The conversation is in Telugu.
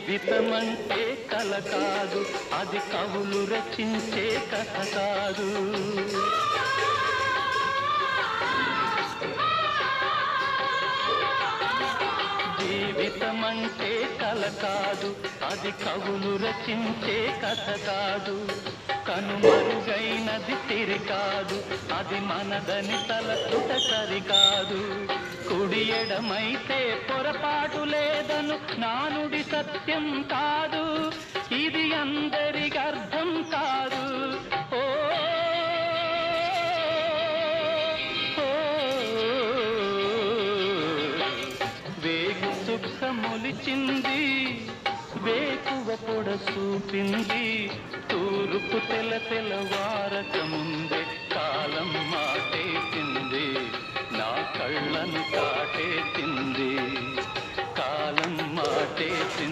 జీవితమంటే కల కాదు, అది కవులు రచించే కథ కాదు. జీవితమంటే కల కాదు, అది కవులు రచించే కథ కాదు. కనుమరుగైనది తిరి కాదు, అది మనదని తలచుట సరికాదు. కుడి ఎడమైతే పొరపాటు లేదను నానుడి సత్యం కాదు, ఇది అందరికి అర్థం కాదు. ఓ వేగు సుఖములిచింది, వేకువ పొడ చూపింది, తూర్పు తెల్లవారక ముందే కాలం మాటేసింది, నా కళ్ళను కాటేసింది.